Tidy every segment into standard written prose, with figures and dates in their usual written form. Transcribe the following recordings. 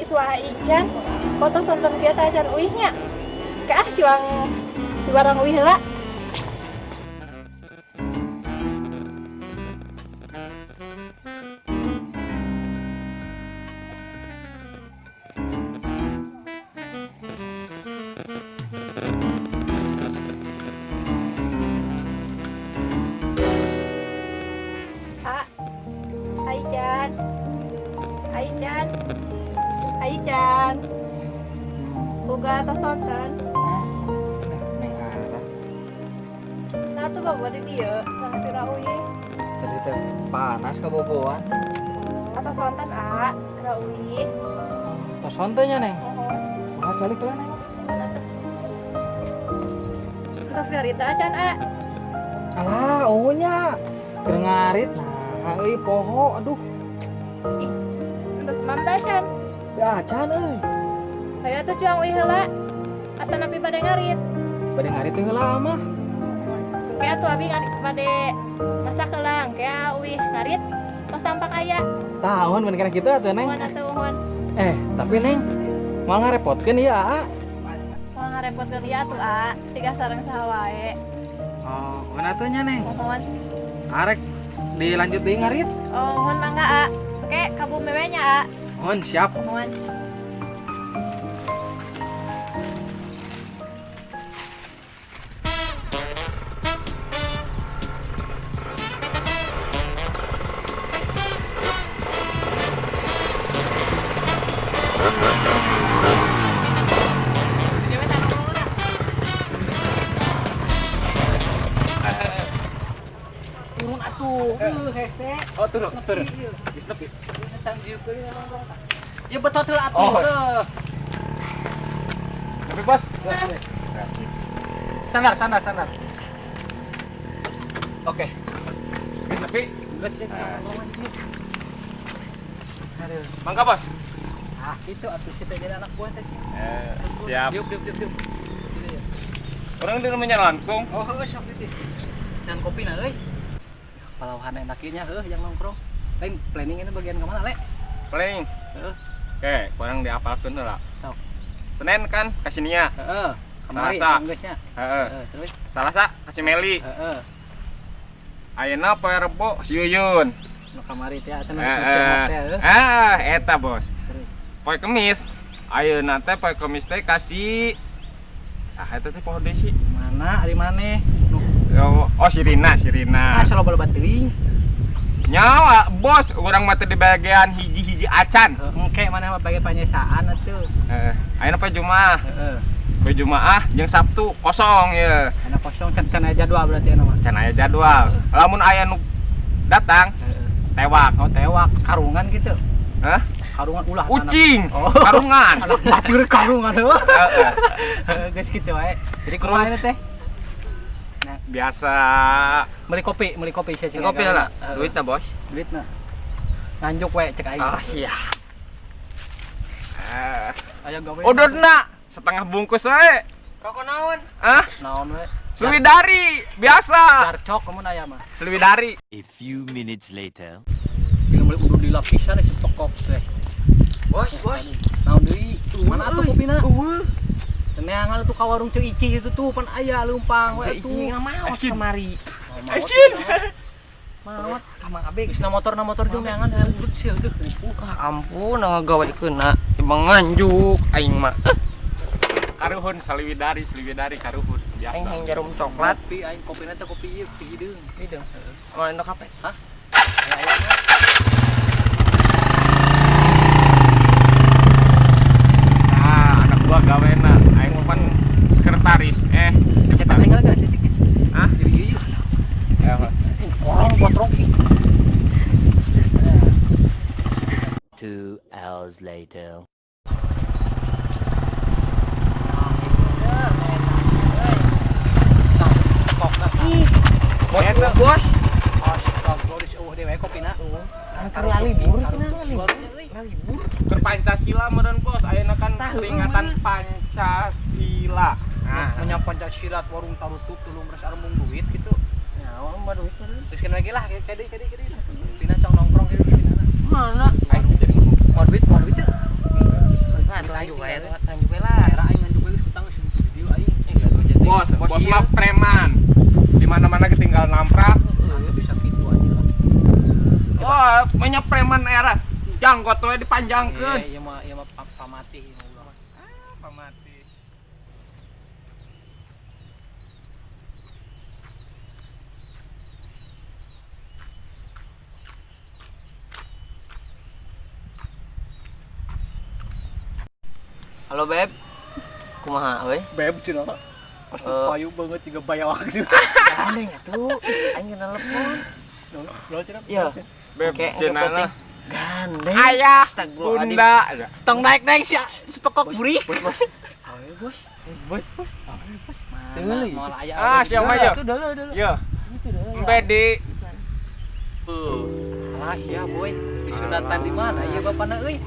itu Ican foto sonton dia tajan uihnya kah siwang di barang uih lah. Aican, Aican, Aican, boga tos sonten. Neng arah. Nah tuh bawa di dia sama si Raui. Tadi teh panas kaboboan. Atau sonten Raui. Tos sontenya neng. Mohon. Mah calik lah neng. Terus garita acan Alah, ungunya. Kerengarit nah, euy poho aduh. Terus mam acan. Ya acan euy. Ayo tuh cuang uih heula. Ata napi pada ngarit. Bade ngarit teh heula mah. Kayak tuh abi ngarit pada masak heula kayak uih ngarit tos sampak aya. Tahun mun kana kitu atuh neng. Mohon atuh mohon. Tapi neng mau ngarepotkeun ieu Aa. Mau ngarepotkeun ieu atuh siga sareng saha wae. Oh, mana atuh nya neng? Mohon. Arek dilanjut deui ngarit. Oh, mohon mangga Oke, kabu mewenya Mohon siap. Mohon. Turun atuh. Hese. Oh, turun. Geus nepi. Ya betul atuh. Oh. Tapi bos. Standar. Oke. Geus nepi. Geus ya. Mangga bos. Itu atuh kita jadi anak buah teh. Siap. Yuk. Orang di namanya langkung. Oh, sok itu. Dan kopi na euy. Palauhan enak ieu nya yang nongkrong. Lain planning ini bagian ke mana, Le? Paling. Heeh. Oke, kurang diapalkeun heula. Sok. Senin kan kasih Nia. Heeh. Kamari Salasa. geusnya. Heeh. Terus Salasa kasih Meli. heeh. Ayeuna poe Rebo si Yuyun. Nu kamari teh atuh nu siap teh. Eta bos. Terus Poe Kemis. Ayeuna teh poe Kemis teh kasih saha eta teh poho desi. mana ari maneh? Oh, Sirina. Salah bal teuing. Nyawa, bos, urang mah teh di bagian hiji-hiji acan. Engke mana bagian panyesaan atuh. Ayeuna poe Jumaah. Heeh. Poe Jumaah jeung Sabtu kosong ya. Ana kosong can aya jadwal berarti anu mah. Can aya jadwal. Lamun aya nu datang, tewak. Oh, tewak karungan gitu. Hah? Karungan ulah. Ucing. Oh. Karungan. Anak batur karungan heuh. Heeh. Geus kitu wae. Jadi kumaha teh? Biasa Beli kopi sia cing. kopi lah. Duitna, Bos. Duitna. Nganjuk we cek aing. Oh, siap. Aya gawe. Ododna setengah bungkus we. Rokok naon? Hah? Naon we? Selwidari, biasa. Carcok kamu aya mah. Selwidari. A few minutes later. Jeung beli udah dilapisan si tokok teh. Bos. Naon deui? Mana atuh kopina? Neangan tuh ka warung Ceu Ici itu tuh pan aya leumpang we tuh. Ici ngamaot kemari. Asin. Maot kamang abeg. Geus na motor jeung neangan hayang urut sia teh. Ampun, ngagawekeunna Ibang nganjuk aing mah. Karuhun Selwidari karuhun biasa. Aing jarum coklat. Kopi aing kopina teh kopi ieu hideung. Hideung. Mau endok kape? Hah? Anak gua gawena, aing mah pan sekretaris. Cetak tinggal geus sedikit. Hah? Jadi ieu. Ya, Korong buat Rocky. 2 hours later. Bos. Astagfirullah, dewe kopina. Kan libur cenah libur. Ke Pancasila meureun bos, ayeuna kan peringatan Pancasila. Nah, nya Pancasila warung tarutup tuluh beres arembung duit gitu. Ya, mah duit mah. Terus kan lagi lah kedi. Pina cong nongkrong gitu pina. Mana? Aing jadi Mau duit teh. banyak preman era janggot we dipanjangkeun. Iya mah pamati ieu mah ulah. Pamati. Halo beb, kumaha euy? Beb cenah. Pas payu banget juga bayawak gitu. Aneh atuh, aing kena telepon. Lo cenah. Iya. Beb Oke, cenah. gandeng. Ayah, Astagfirullahaladzim. bunda. Tong naik si sepekok buri. Bos. Deui. Moal aya. Ah, siapa ya? Itu dulu. Yo. Embe di Alah sia boy. Disunatan di mana? Ieu bapana euy.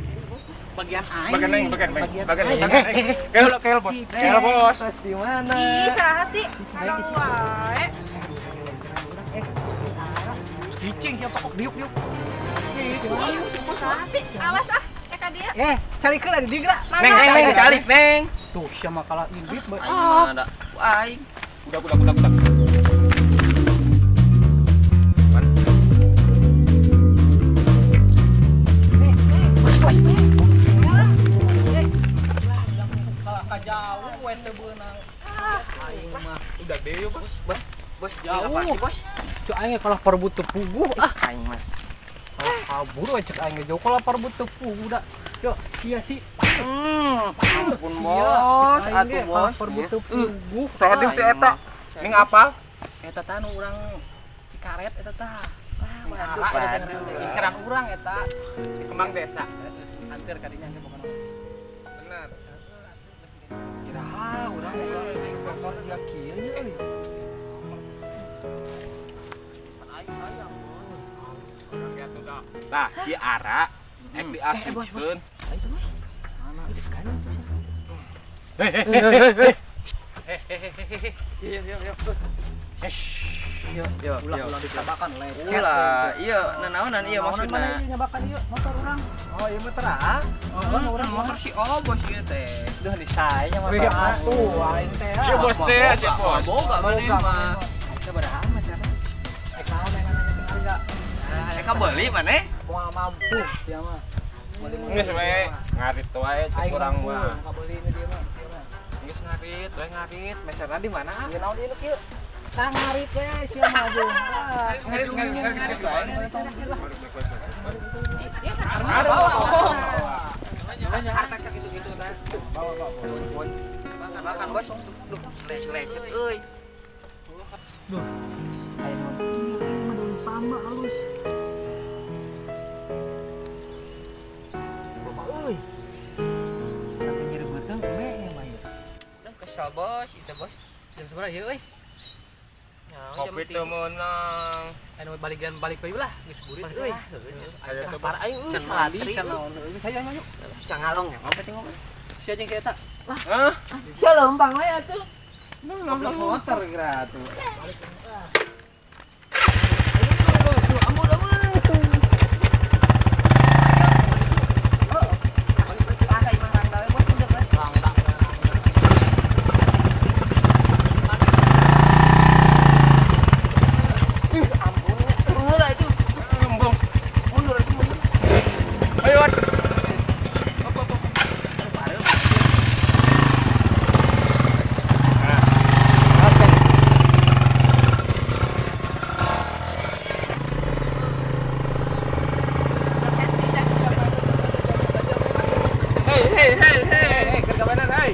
Bagian aing. bagian. Kel bos. Kel bos. Di mana? Ih, saha sih? Sarang wae. Cicing siapa kok diuk. Saha sih? Awas ah, eka dia. Calikeun ada di gerak. Neng calik neng. Tuh sia mah kalah indit boy. Aing mah ada. Aing. Budak. Kalah ka jauh we teu beunang. Aing mah Udah deh yuk bos. Bos, Jauh. apa sih bos? cuk aing kalah perebut tepugu ah. Aing mah. Kalah kabur we cek aing jauh kalah perebut tepugu da. Cuk, sia sih. Ampun Iya, bos, cek aing atuh ge bos. kalah perebut tepugu. Sahadik si eta. Ning apa? Eta tah nu urang Cikaret eta tah. Waduh, Nah, eta waduh. teh inceran urang eta. Di Kemang Desa. Hancur kadinya ge pokona. Benar. Kira urang motor sia kieu nya. Nah, si Ara ek diasupkeun. Ulah ditabakan lecet. Ulah, iya nanaonan iya maksudna. Nyabakan ieu motor urang. Oh, iya motor ah. Motor si O bos ieu teh. Duh disaya mah. Wih, atuh aing teh. Si bos teh, si bos. Boga maneh mah. Kita baraha mah cara. Eka nanya harga. Eka beli maneh? Moal mampu ya mah. Geus we ngarit wae cek urang mah. Ka beuli nu dieu mah. Geus ngarit, we ngarit. Meserna di mana? Ieu naon ieu kieu? Tah ngarit we sia mah jeung. Ngarit wae. Makan bos. Duh, lecet euy. Kesal bos, itu bos. Jam sabaraha ieu euy? Kopi teu meunang. Anu balik bae lah, geus burit euy. Aya teu Para aing Can mandi, can naon euy saya mah yuk. cangalong ya, apa tengok. Sia jeung eta. Hah? Sia leumpang we atuh. Motor kira tuh. Ayo. Hey, kergawenan hey.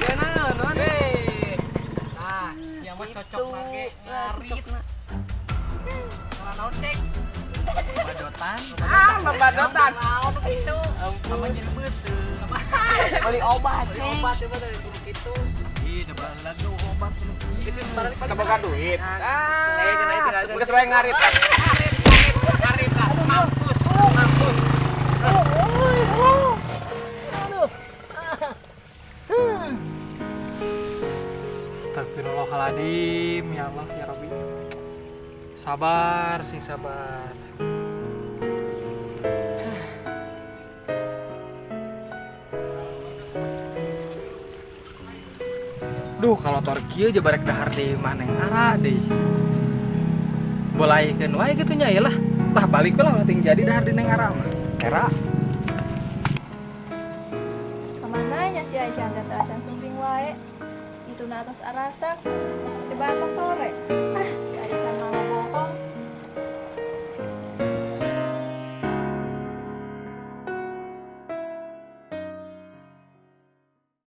Nah, yang mah cocok make ngarit. Ora naon cek. Badotan. Badotan. Naon kitu? Apa jadi beuteu? Beli obat, Beli obat itu dari kudu kitu. Ih, da baheula tuh obat kudu kitu. Keboga duit. kena Geus we ngarit. Ngarit lah. Mampus. Astagfirullahaladzim, ya Allah, ya Rabbi. Sabar, sing sabar. Duh, kalau Turki aja barek dahar di mana yang arah deh. Bolaikeun wae gitu nya ya lah. Lah balik lah ting jadi dahar di neng arah mah. Era. Kemananya si Aisyah teh teh acan sumping wae. Itu na atas arasak. Coba atas sore. Ah,